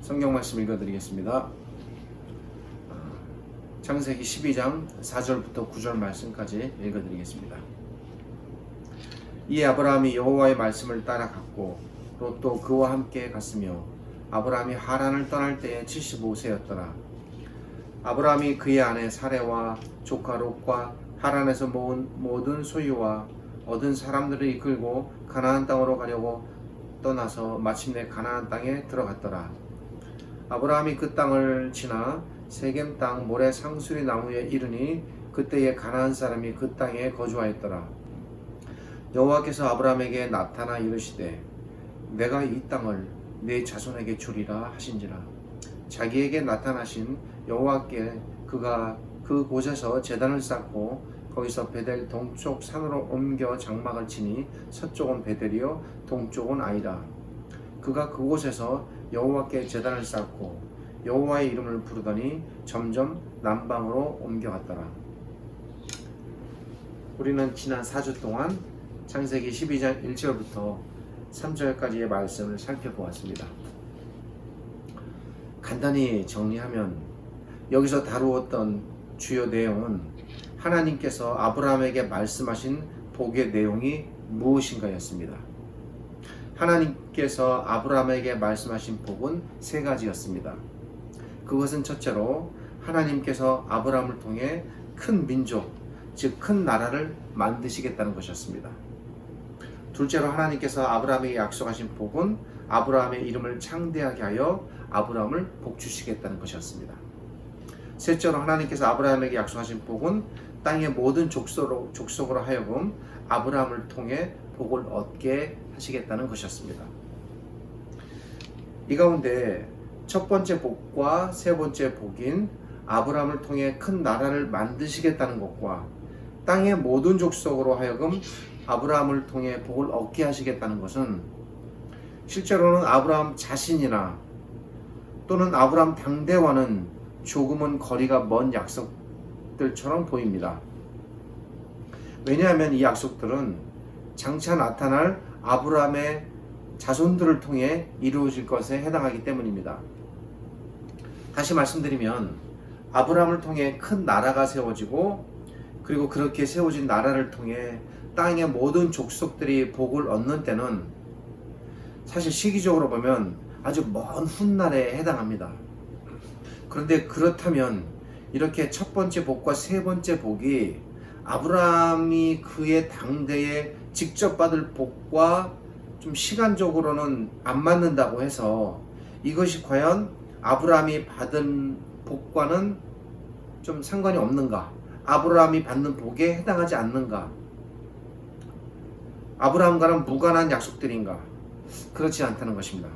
성경 말씀 읽어드리겠습니다. 창세기 12장 4절부터 9절 말씀까지 읽어드리겠습니다. 이에 아브라함이 여호와의 말씀을 따라갔고 롯도 그와 함께 갔으며 아브라함이 하란을 떠날 때에 75세였더라. 아브라함이 그의 아내 사레와 조카 롯과 하란에서 모은 모든 소유와 얻은 사람들을 이끌고 가나안 땅으로 가려고 떠나서 마침내 가나안 땅에 들어갔더라. 아브라함이 그 땅을 지나 세겜 땅 모래 상수리 나무에 이르니 그때에 가나안 사람이 그 땅에 거주하였더라. 여호와께서 아브라함에게 나타나 이르시되 내가 이 땅을 네 자손에게 주리라 하신지라. 자기에게 나타나신 여호와께 그가 그 곳에서 제단을 쌓고 거기서 베델 동쪽 산으로 옮겨 장막을 치니 서쪽은 베델이요 동쪽은 아이라. 그가 그곳에서 여호와께 제단을 쌓고 여호와의 이름을 부르더니 점점 남방으로 옮겨갔더라. 우리는 지난 4주 동안 창세기 12장 1절부터 3절까지의 말씀을 살펴보았습니다. 간단히 정리하면 여기서 다루었던 주요 내용은 하나님께서 아브라함에게 말씀하신 복의 내용이 무엇인가였습니다. 하나님께서 아브라함에게 말씀하신 복은 세 가지였습니다. 그것은 첫째로 하나님께서 아브라함을 통해 큰 민족, 즉 큰 나라를 만드시겠다는 것이었습니다. 둘째로 하나님께서 아브라함에게 약속하신 복은 아브라함의 이름을 창대하게 하여 아브라함을 복주시겠다는 것이었습니다. 셋째로 하나님께서 아브라함에게 약속하신 복은 땅의 모든 족속으로 하여금 아브라함을 통해 복을 얻게 하시겠다는 것이었습니다. 이 가운데 첫 번째 복과 세 번째 복인 아브라함을 통해 큰 나라를 만드시겠다는 것과 땅의 모든 족속으로 하여금 아브라함을 통해 복을 얻게 하시겠다는 것은 실제로는 아브라함 자신이나 또는 아브라함 당대와는 조금은 거리가 먼 약속들처럼 보입니다. 왜냐하면 이 약속들은 장차 나타날 아브라함의 자손들을 통해 이루어질 것에 해당하기 때문입니다. 다시 말씀드리면 아브라함을 통해 큰 나라가 세워지고 그리고 그렇게 세워진 나라를 통해 땅의 모든 족속들이 복을 얻는 때는 사실 시기적으로 보면 아주 먼 훗날에 해당합니다. 그런데 그렇다면 이렇게 첫 번째 복과 세 번째 복이 아브라함이 그의 당대에 직접 받을 복과 좀 시간적으로는 안 맞는다고 해서 이것이 과연 아브라함이 받은 복과는 좀 상관이 없는가? 아브라함이 받는 복에 해당하지 않는가? 아브라함과는 무관한 약속들인가? 그렇지 않다는 것입니다.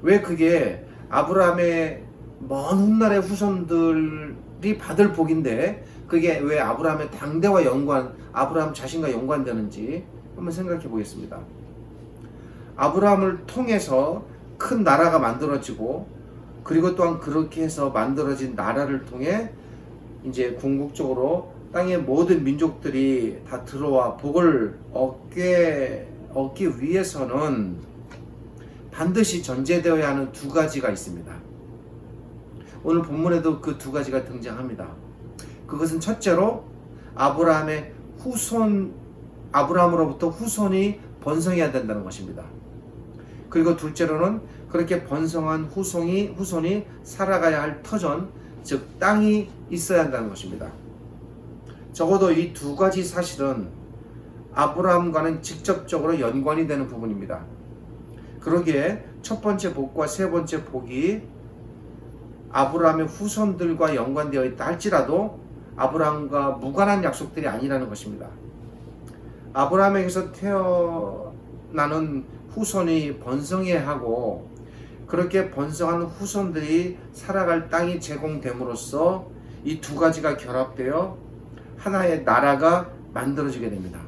왜 그게 아브라함의 먼 훗날의 후손들이 받을 복인데 그게 왜 아브라함의 당대와 아브라함 자신과 연관되는지 한번 생각해 보겠습니다. 아브라함을 통해서 큰 나라가 만들어지고 그리고 또한 그렇게 해서 만들어진 나라를 통해 이제 궁극적으로 땅의 모든 민족들이 다 들어와 복을 얻기 위해서는 반드시 전제되어야 하는 두 가지가 있습니다. 오늘 본문에도 그 두 가지가 등장합니다. 그것은 첫째로 아브라함으로부터 후손이 번성해야 된다는 것입니다. 그리고 둘째로는 그렇게 번성한 후손이 살아가야 할 터전, 즉 땅이 있어야 한다는 것입니다. 적어도 이 두 가지 사실은 아브라함과는 직접적으로 연관이 되는 부분입니다. 그러기에 첫 번째 복과 세 번째 복이 아브라함의 후손들과 연관되어 있다 할지라도 아브라함과 무관한 약속들이 아니라는 것입니다. 아브라함에게서 태어나는 후손이 번성해야 하고 그렇게 번성한 후손들이 살아갈 땅이 제공됨으로써 이 두 가지가 결합되어 하나의 나라가 만들어지게 됩니다.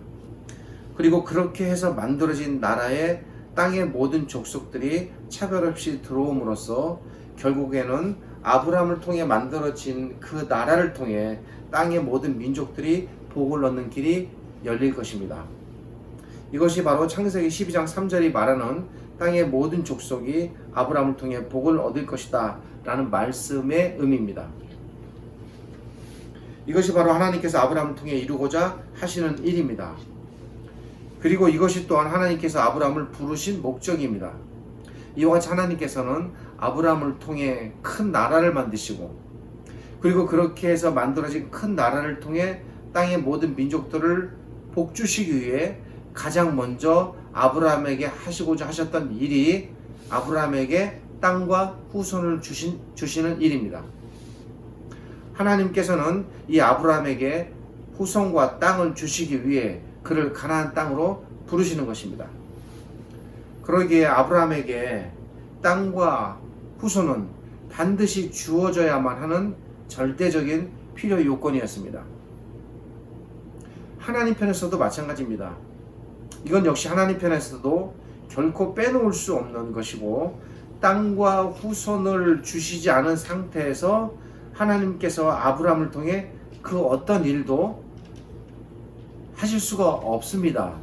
그리고 그렇게 해서 만들어진 나라에 땅의 모든 족속들이 차별 없이 들어옴으로써 결국에는 아브라함을 통해 만들어진 그 나라를 통해 땅의 모든 민족들이 복을 얻는 길이 열릴 것입니다. 이것이 바로 창세기 12장 3절이 말하는 땅의 모든 족속이 아브라함을 통해 복을 얻을 것이다 라는 말씀의 의미입니다. 이것이 바로 하나님께서 아브라함을 통해 이루고자 하시는 일입니다. 그리고 이것이 또한 하나님께서 아브라함을 부르신 목적입니다. 이와 같이 하나님께서는 아브라함을 통해 큰 나라를 만드시고, 그리고 그렇게 해서 만들어진 큰 나라를 통해 땅의 모든 민족들을 복주시기 위해 가장 먼저 아브라함에게 하시고자 하셨던 일이 아브라함에게 땅과 후손을 주시는 일입니다. 하나님께서는 이 아브라함에게 후손과 땅을 주시기 위해 그를 가나안 땅으로 부르시는 것입니다. 그러기에 아브라함에게 땅과 후손은 반드시 주어져야만 하는 절대적인 필요 요건이었습니다. 하나님 편에서도 마찬가지입니다. 이건 역시 하나님 편에서도 결코 빼놓을 수 없는 것이고, 땅과 후손을 주시지 않은 상태에서 하나님께서 아브라함을 통해 그 어떤 일도 하실 수가 없습니다.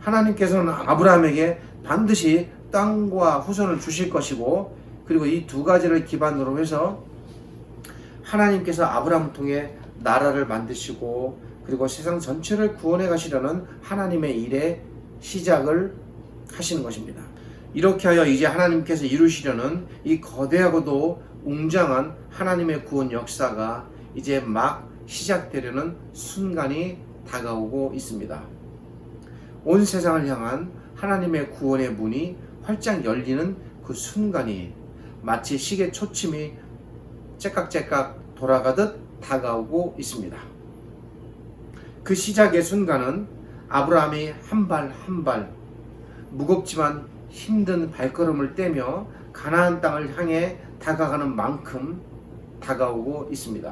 하나님께서는 아브라함에게 반드시 땅과 후손을 주실 것이고, 그리고 이 두 가지를 기반으로 해서 하나님께서 아브라함을 통해 나라를 만드시고, 그리고 세상 전체를 구원해 가시려는 하나님의 일의 시작을 하시는 것입니다. 이렇게 하여 이제 하나님께서 이루시려는 이 거대하고도 웅장한 하나님의 구원 역사가 이제 막 시작되려는 순간이 다가오고 있습니다. 온 세상을 향한 하나님의 구원의 문이 활짝 열리는 그 순간이 마치 시계 초침이 째깍째깍 돌아가듯 다가오고 있습니다. 그 시작의 순간은 아브라함이 한 발 한 발 무겁지만 힘든 발걸음을 떼며 가나안 땅을 향해 다가가는 만큼 다가오고 있습니다.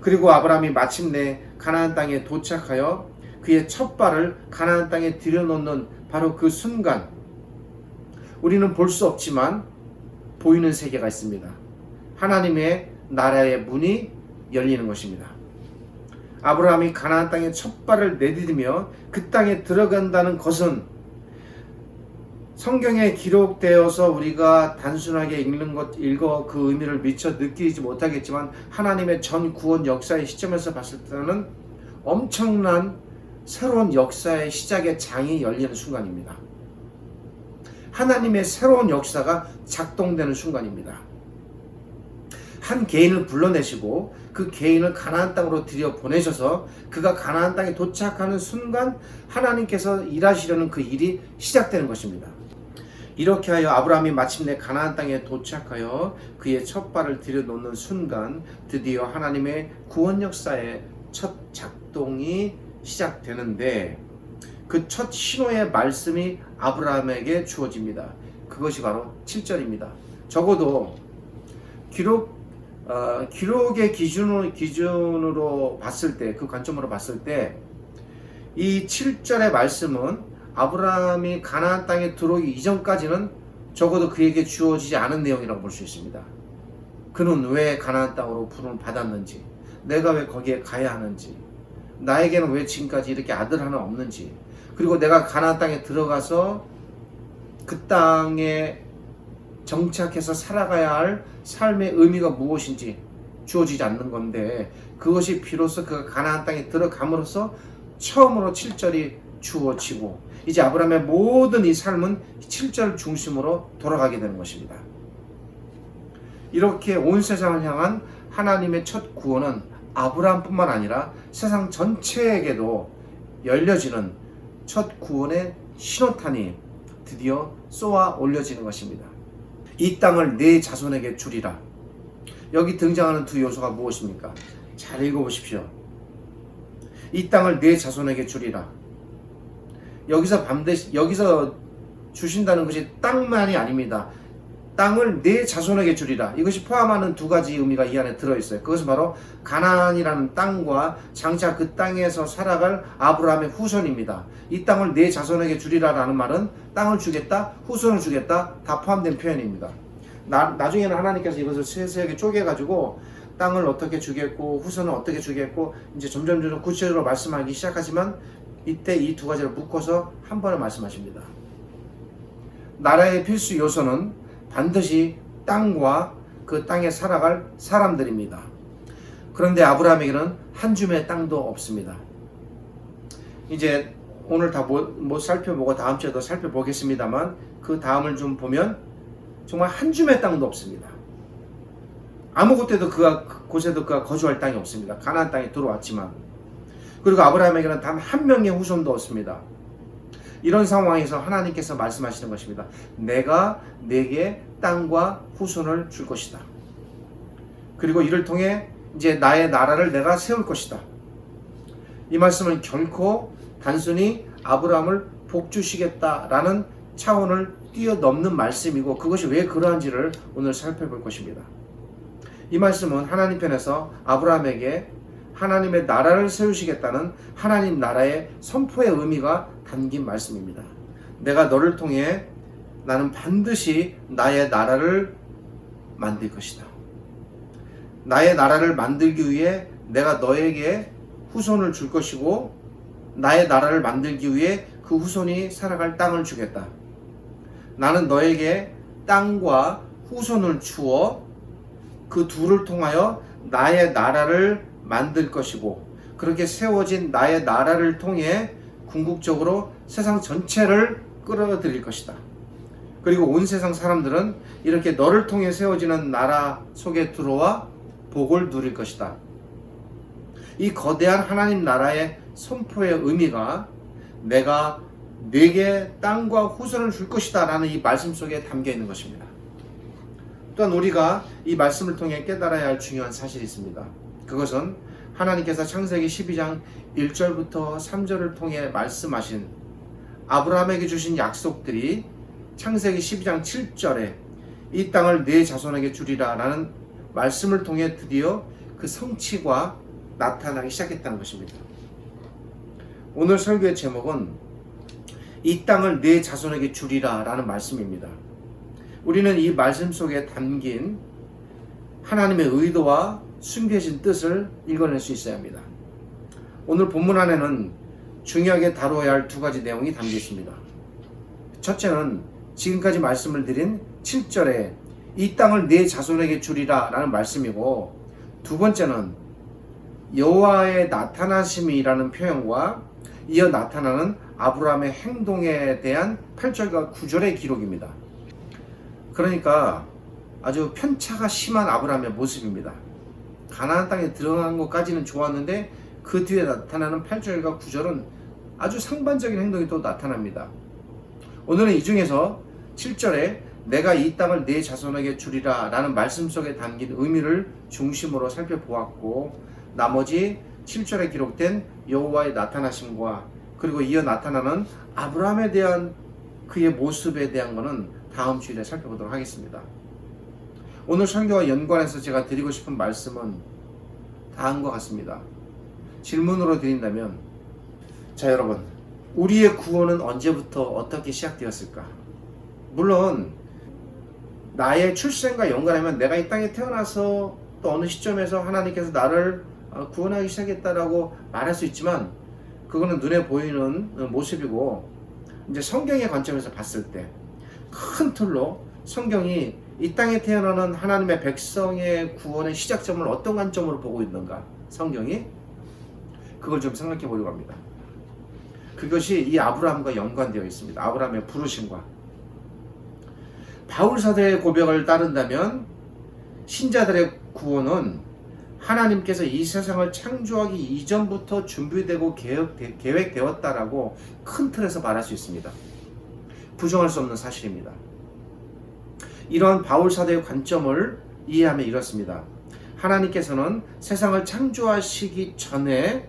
그리고 아브라함이 마침내 가나안 땅에 도착하여 그의 첫 발을 가나안 땅에 들여놓는 바로 그 순간, 우리는 볼 수 없지만 보이는 세계가 있습니다. 하나님의 나라의 문이 열리는 것입니다. 아브라함이 가나안 땅에 첫 발을 내디디며 그 땅에 들어간다는 것은 성경에 기록되어서 우리가 단순하게 읽어 그 의미를 미처 느끼지 못하겠지만, 하나님의 전 구원 역사의 시점에서 봤을 때는 엄청난 새로운 역사의 시작의 장이 열리는 순간입니다. 하나님의 새로운 역사가 작동되는 순간입니다. 한 개인을 불러내시고 그 개인을 가나안 땅으로 들여보내셔서 그가 가나안 땅에 도착하는 순간 하나님께서 일하시려는 그 일이 시작되는 것입니다. 이렇게 하여 아브라함이 마침내 가나안 땅에 도착하여 그의 첫 발을 들여놓는 순간, 드디어 하나님의 구원 역사의 첫 작동이 시작되는데, 그 첫 신호의 말씀이 아브라함에게 주어집니다. 그것이 바로 7절입니다. 적어도 기록의 기준으로 봤을 때, 그 관점으로 봤을 때 이 7절의 말씀은 아브라함이 가나안 땅에 들어오기 이전까지는 적어도 그에게 주어지지 않은 내용이라고 볼 수 있습니다. 그는 왜 가나안 땅으로 부름을 받았는지, 내가 왜 거기에 가야 하는지, 나에게는 왜 지금까지 이렇게 아들 하나 없는지, 그리고 내가 가나안 땅에 들어가서 그 땅에 정착해서 살아가야 할 삶의 의미가 무엇인지 주어지지 않는 건데, 그것이 비로소 그가 가나안 땅에 들어감으로써 처음으로 7절이 주어지고, 이제 아브라함의 모든 이 삶은 7절 중심으로 돌아가게 되는 것입니다. 이렇게 온 세상을 향한 하나님의 첫 구원은 아브라함뿐만 아니라 세상 전체에게도 열려지는 첫 구원의 신호탄이 드디어 쏘아 올려지는 것입니다. 이 땅을 내 자손에게 주리라. 여기 등장하는 두 요소가 무엇입니까? 잘 읽어보십시오. 이 땅을 내 자손에게 주리라. 여기서 주신다는 것이 땅만이 아닙니다. 땅을 내 자손에게 주리라. 이것이 포함하는 두 가지 의미가 이 안에 들어있어요. 그것은 바로 가나안이라는 땅과 장차 그 땅에서 살아갈 아브라함의 후손입니다. 이 땅을 내 자손에게 주리라라는 말은 땅을 주겠다, 후손을 주겠다, 다 포함된 표현입니다. 나중에는 하나님께서 이것을 세세하게 쪼개가지고 땅을 어떻게 주겠고 후손을 어떻게 주겠고 이제 점점 구체적으로 말씀하기 시작하지만, 이때 이 두 가지를 묶어서 한 번에 말씀하십니다. 나라의 필수 요소는 반드시 땅과 그 땅에 살아갈 사람들입니다. 그런데 아브라함에게는 한 줌의 땅도 없습니다. 이제 오늘 다 못 살펴보고 다음 주에도 살펴보겠습니다만 그 다음을 좀 보면 정말 한 줌의 땅도 없습니다. 아무 곳에도 그가 거주할 땅이 없습니다. 가나안 땅에 들어왔지만. 그리고 아브라함에게는 단 한 명의 후손도 없습니다. 이런 상황에서 하나님께서 말씀하시는 것입니다. 내가 네게 땅과 후손을 줄 것이다. 그리고 이를 통해 이제 나의 나라를 내가 세울 것이다. 이 말씀은 결코 단순히 아브라함을 복주시겠다라는 차원을 뛰어넘는 말씀이고 그것이 왜 그러한지를 오늘 살펴볼 것입니다. 이 말씀은 하나님 편에서 아브라함에게 하나님의 나라를 세우시겠다는 하나님 나라의 선포의 의미가 담긴 말씀입니다. 내가 너를 통해 나는 반드시 나의 나라를 만들 것이다. 나의 나라를 만들기 위해 내가 너에게 후손을 줄 것이고 나의 나라를 만들기 위해 그 후손이 살아갈 땅을 주겠다. 나는 너에게 땅과 후손을 주어 그 둘을 통하여 나의 나라를 만들 것이고 그렇게 세워진 나의 나라를 통해 궁극적으로 세상 전체를 끌어들일 것이다. 그리고 온 세상 사람들은 이렇게 너를 통해 세워지는 나라 속에 들어와 복을 누릴 것이다. 이 거대한 하나님 나라의 선포의 의미가 내가 네게 땅과 후손을 줄 것이다 라는 이 말씀 속에 담겨 있는 것입니다. 또한 우리가 이 말씀을 통해 깨달아야 할 중요한 사실이 있습니다. 그것은 하나님께서 창세기 12장 1절부터 3절을 통해 말씀하신 아브라함에게 주신 약속들이 창세기 12장 7절에 이 땅을 네 자손에게 주리라 라는 말씀을 통해 드디어 그 성취가 나타나기 시작했다는 것입니다. 오늘 설교의 제목은 이 땅을 네 자손에게 주리라 라는 말씀입니다. 우리는 이 말씀 속에 담긴 하나님의 의도와 숨겨진 뜻을 읽어낼 수 있어야 합니다. 오늘 본문 안에는 중요하게 다루어야 할 두 가지 내용이 담겨 있습니다. 첫째는 지금까지 말씀을 드린 7절에 이 땅을 네 자손에게 주리라 라는 말씀이고, 두 번째는 여호와의 나타나심이라는 표현과 이어 나타나는 아브라함의 행동에 대한 8절과 9절의 기록입니다. 그러니까 아주 편차가 심한 아브라함의 모습입니다. 가나안 땅에 들어간 것까지는 좋았는데 그 뒤에 나타나는 8절과 9절은 아주 상반적인 행동이 또 나타납니다. 오늘은 이 중에서 7절에 내가 이 땅을 네 자손에게 주리라 라는 말씀 속에 담긴 의미를 중심으로 살펴보았고, 나머지 7절에 기록된 여호와의 나타나심과 그리고 이어 나타나는 아브라함에 대한 그의 모습에 대한 것은 다음 주일에 살펴보도록 하겠습니다. 오늘 설교와 연관해서 제가 드리고 싶은 말씀은 다음과 같습니다. 질문으로 드린다면, 자 여러분, 우리의 구원은 언제부터 어떻게 시작되었을까? 물론 나의 출생과 연관하면 내가 이 땅에 태어나서 또 어느 시점에서 하나님께서 나를 구원하기 시작했다라고 말할 수 있지만, 그거는 눈에 보이는 모습이고, 이제 성경의 관점에서 봤을 때 큰 틀로 성경이 이 땅에 태어나는 하나님의 백성의 구원의 시작점을 어떤 관점으로 보고 있는가, 성경이 그걸 좀 생각해 보려고 합니다. 그것이 이 아브라함과 연관되어 있습니다. 아브라함의 부르심과. 바울 사도의 고백을 따른다면 신자들의 구원은 하나님께서 이 세상을 창조하기 이전부터 준비되고 계획되었다라고 큰 틀에서 말할 수 있습니다. 부정할 수 없는 사실입니다. 이러한 바울 사도의 관점을 이해하면 이렇습니다. 하나님께서는 세상을 창조하시기 전에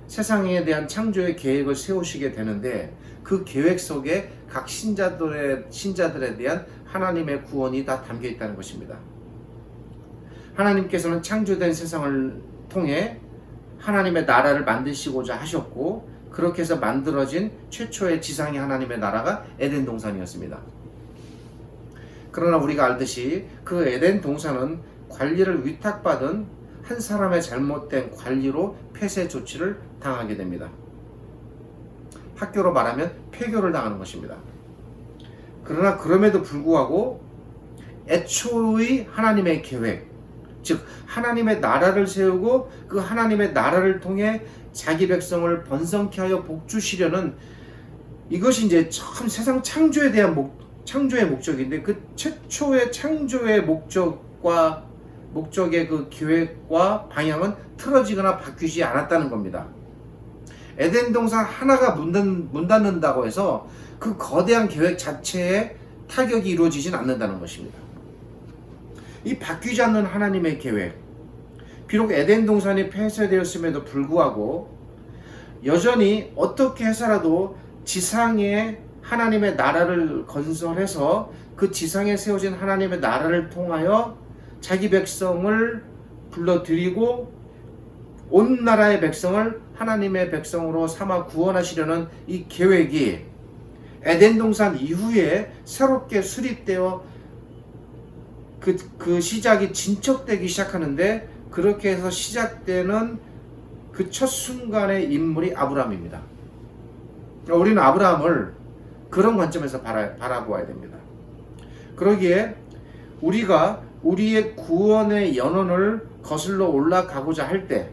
세상에 대한 창조의 계획을 세우시게 되는데, 그 계획 속에 각 신자들에 대한 하나님의 구원이 다 담겨 있다는 것입니다. 하나님께서는 창조된 세상을 통해 하나님의 나라를 만드시고자 하셨고, 그렇게 해서 만들어진 최초의 지상의 하나님의 나라가 에덴 동산이었습니다. 그러나 우리가 알듯이 그 에덴 동산은 관리를 위탁받은 한 사람의 잘못된 관리로 폐쇄 조치를 당하게 됩니다. 학교로 말하면 폐교를 당하는 것입니다. 그러나 그럼에도 불구하고 애초의 하나님의 계획, 즉 하나님의 나라를 세우고 그 하나님의 나라를 통해 자기 백성을 번성케 하여 복주시려는, 이것이 이제 처음 세상 창조에 대한 창조의 목적인데, 그 최초의 창조의 목적의 그 계획과 방향은 틀어지거나 바뀌지 않았다는 겁니다. 에덴 동산 하나가 문 닫는다고 해서 그 거대한 계획 자체에 타격이 이루어지진 않는다는 것입니다. 이 바뀌지 않는 하나님의 계획, 비록 에덴 동산이 폐쇄되었음에도 불구하고 여전히 어떻게 해서라도 지상에 하나님의 나라를 건설해서 그 지상에 세워진 하나님의 나라를 통하여 자기 백성을 불러들이고 온 나라의 백성을 하나님의 백성으로 삼아 구원하시려는 이 계획이 에덴 동산 이후에 새롭게 수립되어 그 시작이 진척되기 시작하는데, 그렇게 해서 시작되는 그 첫 순간의 인물이 아브라함입니다. 우리는 아브라함을 그런 관점에서 바라보아야 됩니다. 그러기에 우리가 우리의 구원의 연원을 거슬러 올라가고자 할 때,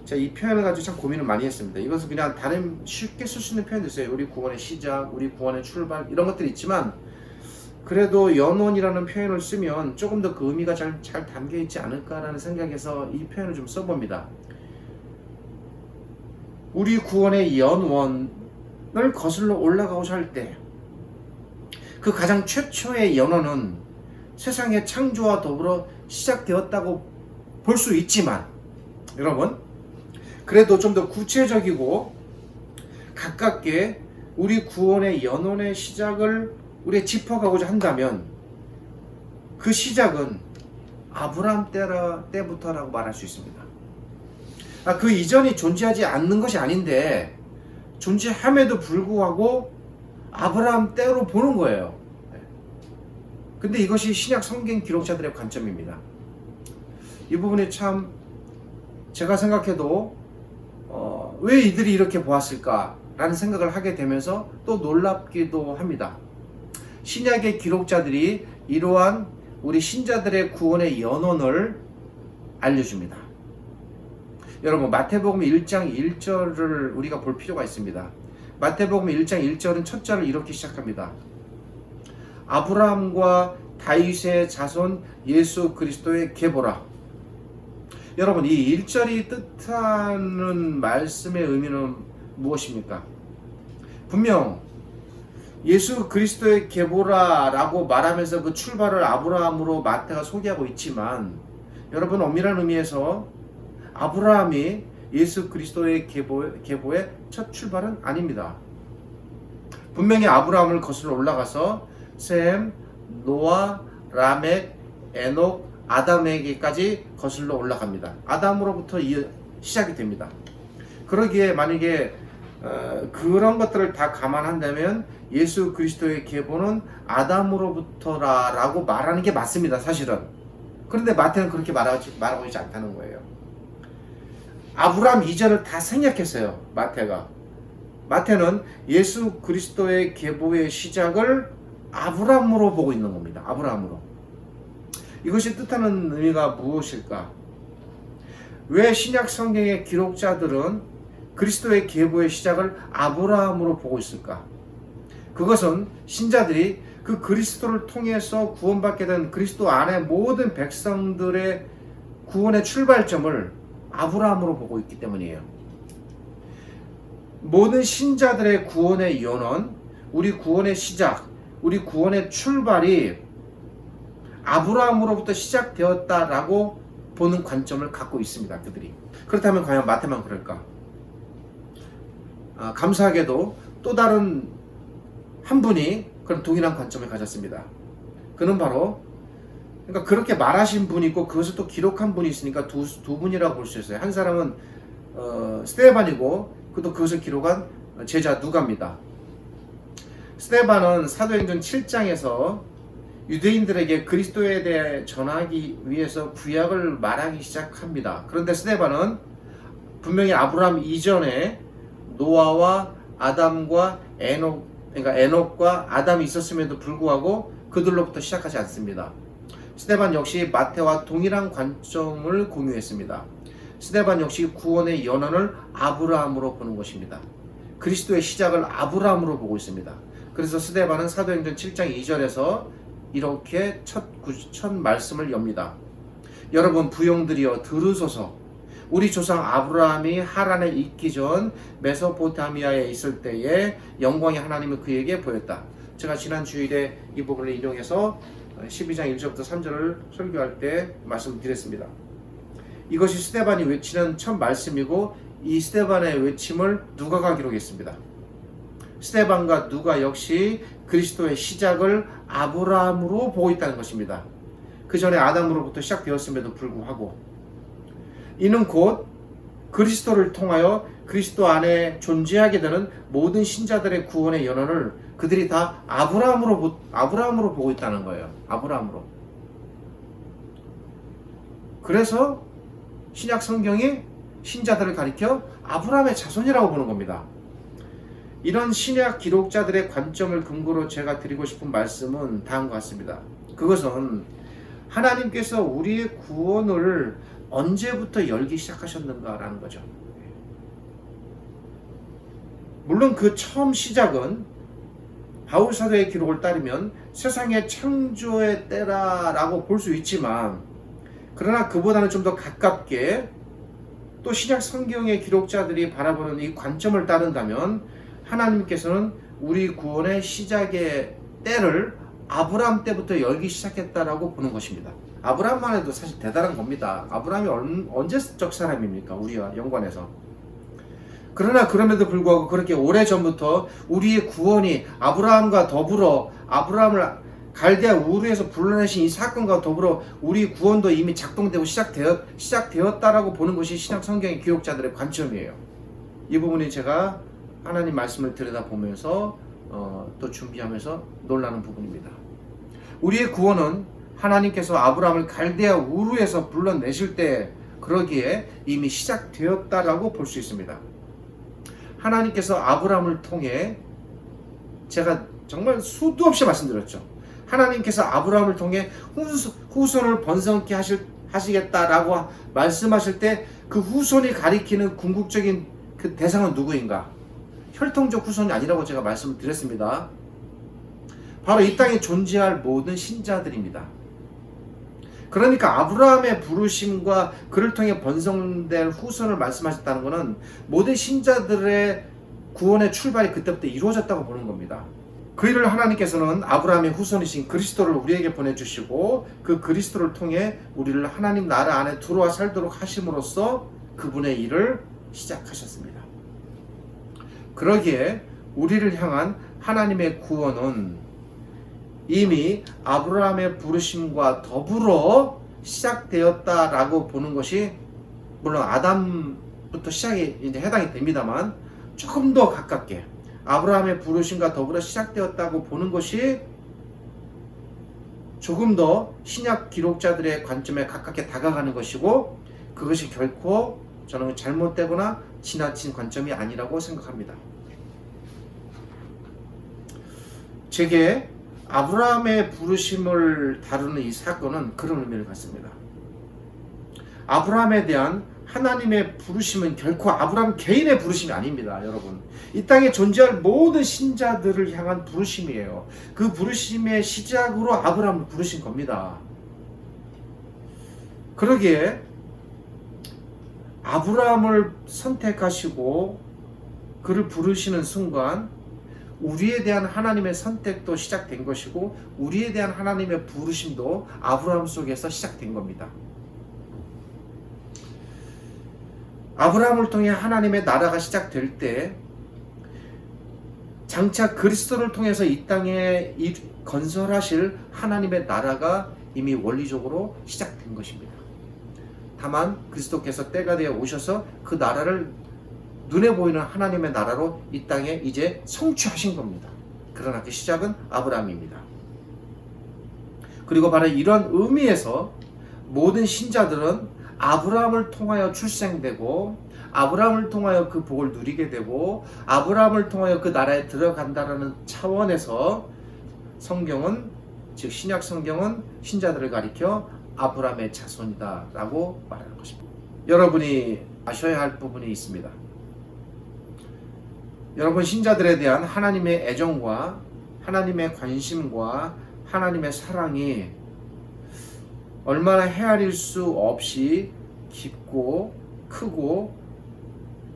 제가 이 표현을 가지고 참 고민을 많이 했습니다. 이것은 그냥 다른 쉽게 쓸 수 있는 표현도 있어요. 우리 구원의 시작, 우리 구원의 출발, 이런 것들이 있지만, 그래도 연원이라는 표현을 쓰면 조금 더 그 의미가 잘 담겨 있지 않을까라는 생각에서 이 표현을 좀 써봅니다. 우리 구원의 연원을 거슬러 올라가고자 할 때, 그 가장 최초의 연원은 세상의 창조와 더불어 시작되었다고 볼 수 있지만, 여러분, 그래도 좀 더 구체적이고 가깝게 우리 구원의 연원의 시작을 우리가 짚어가고자 한다면, 그 시작은 아브라함 때부터라고 말할 수 있습니다. 그 이전이 존재하지 않는 것이 아닌데 존재함에도 불구하고 아브라함 때로 보는 거예요. 근데 이것이 신약 성경 기록자들의 관점입니다. 이 부분이 참 제가 생각해도 왜 이들이 이렇게 보았을까라는 생각을 하게 되면서 또 놀랍기도 합니다. 신약의 기록자들이 이러한 우리 신자들의 구원의 연원을 알려줍니다. 여러분, 마태복음 1장 1절을 우리가 볼 필요가 있습니다. 마태복음 1장 1절은 첫 절을 이렇게 시작합니다. 아브라함과 다윗의 자손 예수 그리스도의 계보라. 여러분, 이 1절이 뜻하는 말씀의 의미는 무엇입니까? 분명 예수 그리스도의 계보라라고 말하면서 그 출발을 아브라함으로 마태가 소개하고 있지만, 여러분, 엄밀한 의미에서 아브라함이 예수 그리스도의 계보의 첫 출발은 아닙니다. 분명히 아브라함을 거슬러 올라가서 셈, 노아, 라멕, 에녹, 아담에게까지 거슬러 올라갑니다. 아담으로부터 시작이 됩니다. 그러기에 만약에 그런 것들을 다 감안한다면 예수 그리스도의 계보는 아담으로부터라고 말하는 게 맞습니다, 사실은. 그런데 마태는 그렇게 말하고 있지 않다는 거예요. 아브라함 이전을 다 생략했어요, 마태가. 마태는 예수 그리스도의 계보의 시작을 아브라함으로 보고 있는 겁니다. 아브라함으로. 이것이 뜻하는 의미가 무엇일까? 왜 신약 성경의 기록자들은 그리스도의 계보의 시작을 아브라함으로 보고 있을까? 그것은 신자들이 그 그리스도를 통해서 구원받게 된 그리스도 안의 모든 백성들의 구원의 출발점을 아브라함으로 보고 있기 때문이에요. 모든 신자들의 구원의 연원, 우리 구원의 시작, 우리 구원의 출발이 아브라함으로부터 시작되었다라고 보는 관점을 갖고 있습니다, 그들이. 그렇다면 과연 마태만 그럴까? 감사하게도 또 다른 한 분이 그런 동일한 관점을 가졌습니다. 그는 바로, 그러니까 그렇게 말하신 분이 있고 그것을 또 기록한 분이 있으니까 두 분이라고 볼 수 있어요. 한 사람은 스데반이고, 또 그것을 기록한 제자 누가입니다. 스데반은 사도행전 7장에서 유대인들에게 그리스도에 대해 전하기 위해서 구약을 말하기 시작합니다. 그런데 스데반은 분명히 아브라함 이전에 노아와 아담과 에녹 그러니까 에녹과 아담이 있었음에도 불구하고 그들로부터 시작하지 않습니다. 스데반 역시 마태와 동일한 관점을 공유했습니다. 스데반 역시 구원의 연원을 아브라함으로 보는 것입니다. 그리스도의 시작을 아브라함으로 보고 있습니다. 그래서 스데반은 사도행전 7장 2절에서 이렇게 첫 말씀을 엽니다. 여러분 부용들이여 들으소서. 우리 조상 아브라함이 하란에 있기 전 메소포타미아에 있을 때에 영광의 하나님은 그에게 보였다. 제가 지난 주일에 이 부분을 인용해서 12장 1절부터 3절을 설교할 때 말씀드렸습니다. 이것이 스데반이 외치는 첫 말씀이고 이 스데반의 외침을 누가가 기록했습니다. 스데반과 누가 역시 그리스도의 시작을 아브라함으로 보고 있다는 것입니다. 그 전에 아담으로부터 시작되었음에도 불구하고 이는 곧 그리스도를 통하여 그리스도 안에 존재하게 되는 모든 신자들의 구원의 연원을 그들이 다 아브라함으로 보고 있다는 거예요. 아브라함으로. 그래서 신약 성경이 신자들을 가리켜 아브라함의 자손이라고 보는 겁니다. 이런 신약 기록자들의 관점을 근거로 제가 드리고 싶은 말씀은 다음과 같습니다. 그것은 하나님께서 우리의 구원을 언제부터 열기 시작하셨는가라는 거죠. 물론 그 처음 시작은 바울 사도의 기록을 따르면 세상의 창조의 때라라고 볼 수 있지만, 그러나 그보다는 좀 더 가깝게 또 신약 성경의 기록자들이 바라보는 이 관점을 따른다면 하나님께서는 우리 구원의 시작의 때를 아브라함 때부터 열기 시작했다라고 보는 것입니다. 아브라함만 해도 사실 대단한 겁니다. 아브라함이 언제적 사람입니까? 우리와 연관해서. 그러나 그럼에도 불구하고 그렇게 오래전부터 우리의 구원이 아브라함과 더불어 아브라함을 갈대아 우르에서 불러내신 이 사건과 더불어 우리 구원도 이미 작동되고 시작되었다라고 보는 것이 신약 성경의 기록자들의 관점이에요. 이 부분이 제가 하나님 말씀을 들여다보면서 또 준비하면서 놀라는 부분입니다. 우리의 구원은 하나님께서 아브라함을 갈대아 우르에서 불러내실 때 그러기에 이미 시작되었다라고 볼 수 있습니다. 하나님께서 아브라함을 통해, 제가 정말 수도 없이 말씀드렸죠. 하나님께서 아브라함을 통해 후손을 번성케 하시겠다라고 말씀하실 때 그 후손이 가리키는 궁극적인 그 대상은 누구인가? 혈통적 후손이 아니라고 제가 말씀을 드렸습니다. 바로 이 땅에 존재할 모든 신자들입니다. 그러니까 아브라함의 부르심과 그를 통해 번성될 후손을 말씀하셨다는 것은 모든 신자들의 구원의 출발이 그때부터 이루어졌다고 보는 겁니다. 그 일을 하나님께서는 아브라함의 후손이신 그리스도를 우리에게 보내주시고 그 그리스도를 통해 우리를 하나님 나라 안에 들어와 살도록 하심으로써 그분의 일을 시작하셨습니다. 그러기에 우리를 향한 하나님의 구원은 이미 아브라함의 부르심과 더불어 시작되었다라고 보는 것이, 물론 아담부터 시작이 이제 해당이 됩니다만 조금 더 가깝게 아브라함의 부르심과 더불어 시작되었다고 보는 것이 조금 더 신약 기록자들의 관점에 가깝게 다가가는 것이고, 그것이 결코 저는 잘못되거나 지나친 관점이 아니라고 생각합니다. 제게 아브라함의 부르심을 다루는 이 사건은 그런 의미를 갖습니다. 아브라함에 대한 하나님의 부르심은 결코 아브라함 개인의 부르심이 아닙니다. 여러분, 이 땅에 존재할 모든 신자들을 향한 부르심이에요. 그 부르심의 시작으로 아브라함을 부르신 겁니다. 그러기에 아브라함을 선택하시고 그를 부르시는 순간 우리에 대한 하나님의 선택도 시작된 것이고 우리에 대한 하나님의 부르심도 아브라함 속에서 시작된 겁니다. 아브라함을 통해 하나님의 나라가 시작될 때 장차 그리스도를 통해서 이 땅에 건설하실 하나님의 나라가 이미 원리적으로 시작된 것입니다. 다만 그리스도께서 때가 되어 오셔서 그 나라를 눈에 보이는 하나님의 나라로 이 땅에 이제 성취하신 겁니다. 그러나 그 시작은 아브라함입니다. 그리고 바로 이런 의미에서 모든 신자들은 아브라함을 통하여 출생되고 아브라함을 통하여 그 복을 누리게 되고 아브라함을 통하여 그 나라에 들어간다라는 차원에서 성경은, 즉 신약 성경은 신자들을 가리켜 아브라함의 자손이다 라고 말하는 것입니다. 여러분이 아셔야 할 부분이 있습니다. 여러분, 신자들에 대한 하나님의 애정과 하나님의 관심과 하나님의 사랑이 얼마나 헤아릴 수 없이 깊고 크고,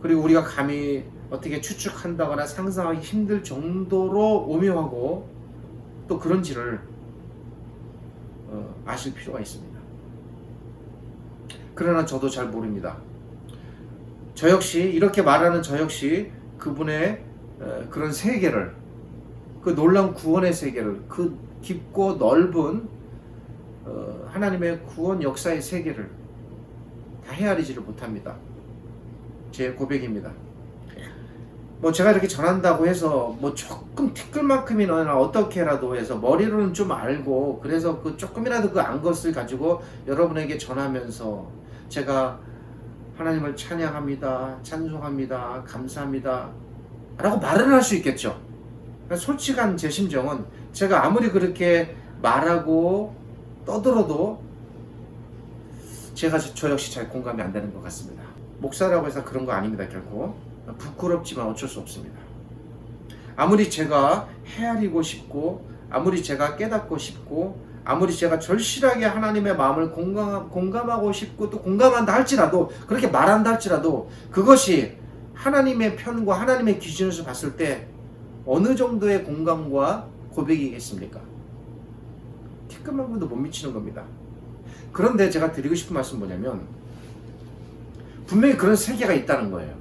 그리고 우리가 감히 어떻게 추측한다거나 상상하기 힘들 정도로 오묘하고 또 그런지를 아실 필요가 있습니다. 그러나 저도 잘 모릅니다. 저 역시, 이렇게 말하는 저 역시 그분의 그런 세계를, 그 놀라운 구원의 세계를, 그 깊고 넓은 하나님의 구원 역사의 세계를 다 헤아리지를 못합니다. 제 고백입니다. 뭐 제가 이렇게 전한다고 해서 뭐 조금 티끌만큼이나 어떻게라도 해서 머리로는 좀 알고, 그래서 그 조금이라도 그 안 것을 가지고 여러분에게 전하면서 제가 하나님을 찬양합니다, 찬송합니다, 감사합니다 라고 말을 할 수 있겠죠. 솔직한 제 심정은 제가 아무리 그렇게 말하고 떠들어도 저 역시 잘 공감이 안 되는 것 같습니다. 목사라고 해서 그런 거 아닙니다. 결코 부끄럽지만 어쩔 수 없습니다. 아무리 제가 헤아리고 싶고, 아무리 제가 깨닫고 싶고, 아무리 제가 절실하게 하나님의 마음을 공감하고 싶고 또 공감한다 할지라도, 그렇게 말한다 할지라도 그것이 하나님의 편과 하나님의 기준에서 봤을 때 어느 정도의 공감과 고백이겠습니까? 티끌만큼도 못 미치는 겁니다. 그런데 제가 드리고 싶은 말씀은 뭐냐면, 분명히 그런 세계가 있다는 거예요.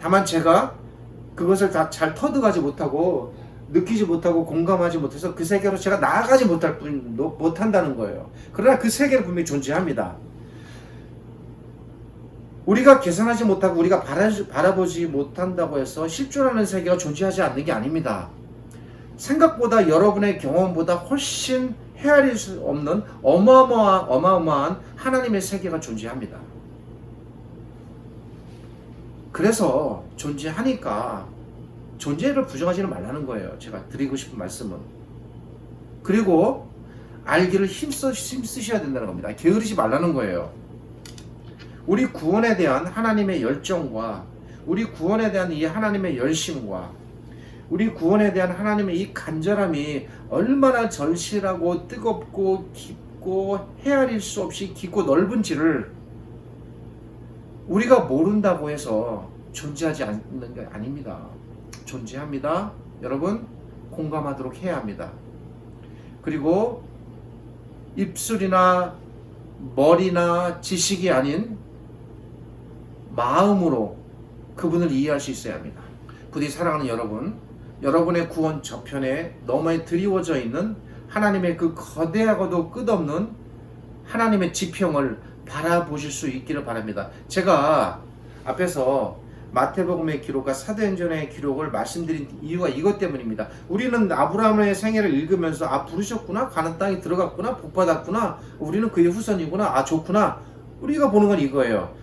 다만 제가 그것을 다 잘 터득하지 못하고 느끼지 못하고 공감하지 못해서 그 세계로 제가 나아가지 못한다는 거예요. 그러나 그 세계는 분명히 존재합니다. 우리가 계산하지 못하고 우리가 바라보지 못한다고 해서 실존하는 세계가 존재하지 않는 게 아닙니다. 생각보다, 여러분의 경험보다 훨씬 헤아릴 수 없는 어마어마한 하나님의 세계가 존재합니다. 그래서 존재하니까 존재를 부정하지는 말라는 거예요. 제가 드리고 싶은 말씀은. 그리고 알기를 힘쓰셔야 된다는 겁니다. 게으르지 말라는 거예요. 우리 구원에 대한 하나님의 열정과, 우리 구원에 대한 이 하나님의 열심과, 우리 구원에 대한 하나님의 이 간절함이 얼마나 절실하고 뜨겁고 깊고 헤아릴 수 없이 깊고 넓은지를 우리가 모른다고 해서 존재하지 않는 게 아닙니다. 존재합니다. 여러분, 공감하도록 해야 합니다. 그리고 입술이나 머리나 지식이 아닌 마음으로 그분을 이해할 수 있어야 합니다. 부디 사랑하는 여러분, 여러분의 구원 저편에 너머에 드리워져 있는 하나님의 그 거대하고도 끝없는 하나님의 지평을 바라보실 수 있기를 바랍니다. 제가 앞에서 마태복음의 기록과 사도행전의 기록을 말씀드린 이유가 이것 때문입니다. 우리는 아브라함의 생애를 읽으면서 부르셨구나, 가는 땅에 들어갔구나, 복받았구나, 우리는 그의 후손이구나, 좋구나, 우리가 보는 건 이거예요.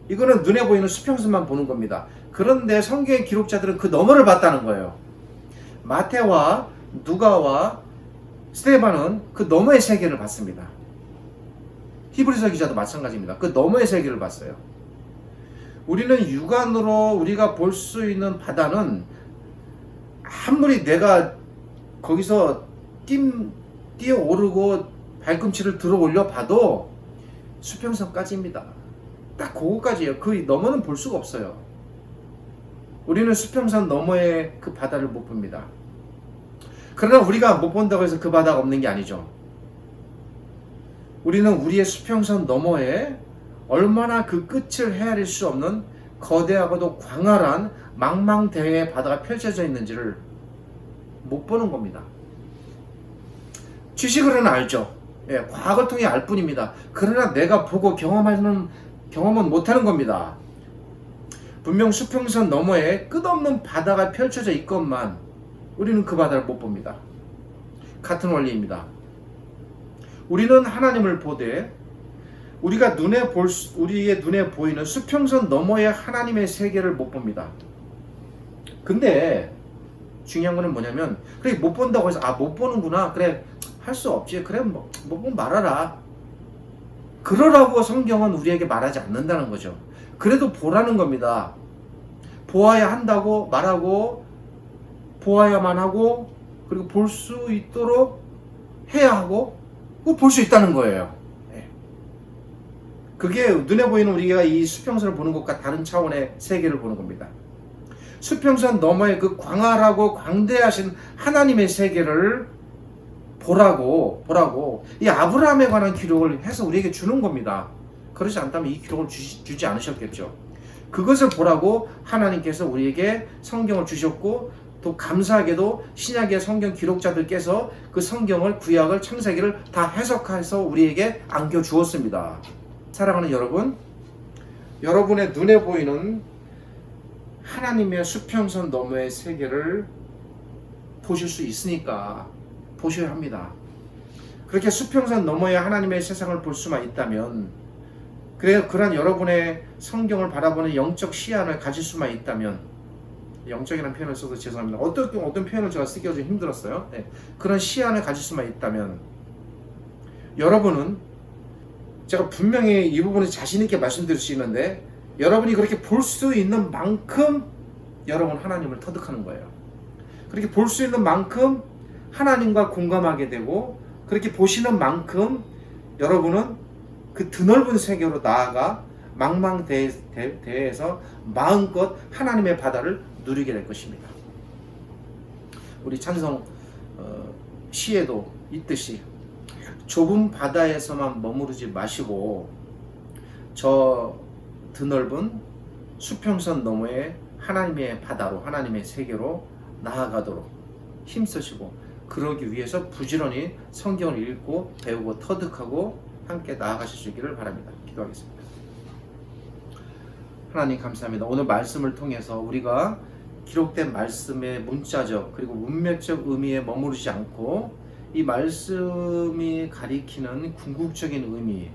이거는 눈에 보이는 수평선만 보는 겁니다. 그런데 성경의 기록자들은 그 너머를 봤다는 거예요. 마태와 누가와 스데반은 그 너머의 세계를 봤습니다. 히브리서 기자도 마찬가지입니다. 그 너머의 세계를 봤어요. 우리는 육안으로 우리가 볼 수 있는 바다는 아무리 내가 거기서 뛰어오르고 발꿈치를 들어 올려 봐도 수평선까지입니다. 딱 그거까지예요. 그 너머는 볼 수가 없어요. 우리는 수평선 너머의 그 바다를 못 봅니다. 그러나 우리가 못 본다고 해서 그 바다가 없는 게 아니죠. 우리는 우리의 수평선 너머에 얼마나 그 끝을 헤아릴 수 없는 거대하고도 광활한 망망대해의 바다가 펼쳐져 있는지를 못 보는 겁니다. 지식으로는 알죠. 과학을 통해 알 뿐입니다. 그러나 내가 보고 경험은 못하는 겁니다. 분명 수평선 너머에 끝없는 바다가 펼쳐져 있건만 우리는 그 바다를 못 봅니다. 같은 원리입니다. 우리는 하나님을 보되 우리가 우리의 눈에 보이는 수평선 너머의 하나님의 세계를 못 봅니다. 근데 중요한 거는 뭐냐면, 그래 못 본다고 해서 못 보는구나, 그래 할 수 없지, 그래 못 보면 말아라, 그러라고 성경은 우리에게 말하지 않는다는 거죠. 그래도 보라는 겁니다. 보아야 한다고 말하고, 보아야만 하고, 그리고 볼 수 있도록 해야 하고, 볼 수 있다는 거예요. 그게 눈에 보이는 우리가 이 수평선을 보는 것과 다른 차원의 세계를 보는 겁니다. 수평선 너머의 그 광활하고 광대하신 하나님의 세계를 보라고 이 아브라함에 관한 기록을 해서 우리에게 주는 겁니다. 그렇지 않다면 이 기록을 주지 않으셨겠죠. 그것을 보라고 하나님께서 우리에게 성경을 주셨고, 또 감사하게도 신약의 성경 기록자들께서 그 성경을, 구약을, 창세기를 다 해석해서 우리에게 안겨주었습니다. 사랑하는 여러분, 여러분의 눈에 보이는 하나님의 수평선 너머의 세계를 보실 수 있으니까 보셔야 합니다. 그렇게 수평선 너머의 하나님의 세상을 볼 수만 있다면, 그러한 여러분의 성경을 바라보는 영적 시야를 가질 수만 있다면, 영적이라는 표현을 써서 죄송합니다. 어떤 표현을 제가 쓰기가 좀 힘들었어요. 네. 그런 시야를 가질 수만 있다면, 여러분은, 제가 분명히 이 부분을 자신 있게 말씀드릴 수 있는데, 여러분이 그렇게 볼 수 있는 만큼 여러분 하나님을 터득하는 거예요. 그렇게 볼 수 있는 만큼 하나님과 공감하게 되고, 그렇게 보시는 만큼 여러분은 그 드넓은 세계로 나아가 망망대해에서 마음껏 하나님의 바다를 누리게 될 것입니다. 우리 찬송 시에도 있듯이 좁은 바다에서만 머무르지 마시고 저 드넓은 수평선 너머의 하나님의 바다로, 하나님의 세계로 나아가도록 힘쓰시고, 그러기 위해서 부지런히 성경을 읽고 배우고 터득하고 함께 나아가실 수 있기를 바랍니다. 기도하겠습니다. 하나님 감사합니다. 오늘 말씀을 통해서 우리가 기록된 말씀의 문자적 그리고 문맥적 의미에 머무르지 않고, 이 말씀이 가리키는 궁극적인 의미,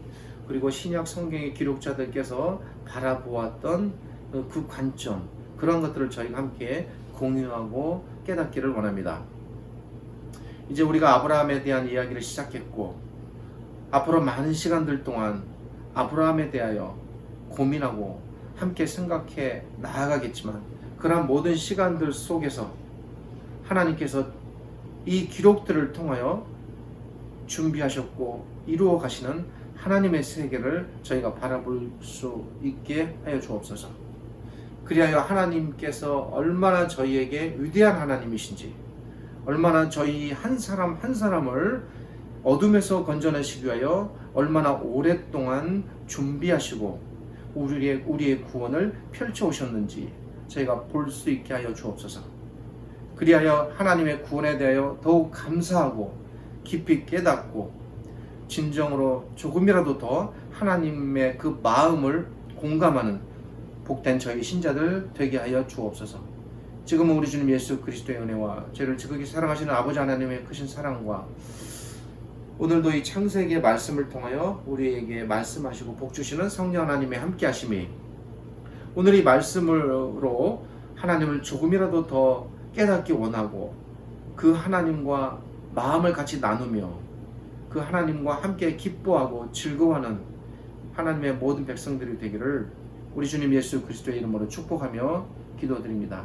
그리고 신약 성경의 기록자들께서 바라보았던 그 관점, 그런 것들을 저희가 함께 공유하고 깨닫기를 원합니다. 이제 우리가 아브라함에 대한 이야기를 시작했고, 앞으로 많은 시간들 동안 아브라함에 대하여 고민하고 함께 생각해 나아가겠지만, 그러한 모든 시간들 속에서 하나님께서 이 기록들을 통하여 준비하셨고 이루어 가시는 하나님의 세계를 저희가 바라볼 수 있게 하여 주옵소서. 그리하여 하나님께서 얼마나 저희에게 위대한 하나님이신지, 얼마나 저희 한 사람 한 사람을 어둠에서 건져내시기 위하여 얼마나 오랫동안 준비하시고 우리의 구원을 펼쳐오셨는지 저희가 볼 수 있게 하여 주옵소서. 그리하여 하나님의 구원에 대하여 더욱 감사하고 깊이 깨닫고 진정으로 조금이라도 더 하나님의 그 마음을 공감하는 복된 저희 신자들 되게 하여 주옵소서. 지금은 우리 주님 예수 그리스도의 은혜와 저희를 지극히 사랑하시는 아버지 하나님의 크신 사랑과 오늘도 이 창세기의 말씀을 통하여 우리에게 말씀하시고 복주시는 성령 하나님의 함께 하심이, 오늘 이 말씀으로 하나님을 조금이라도 더 깨닫기 원하고 그 하나님과 마음을 같이 나누며 그 하나님과 함께 기뻐하고 즐거워하는 하나님의 모든 백성들이 되기를 우리 주님 예수 그리스도의 이름으로 축복하며 기도드립니다.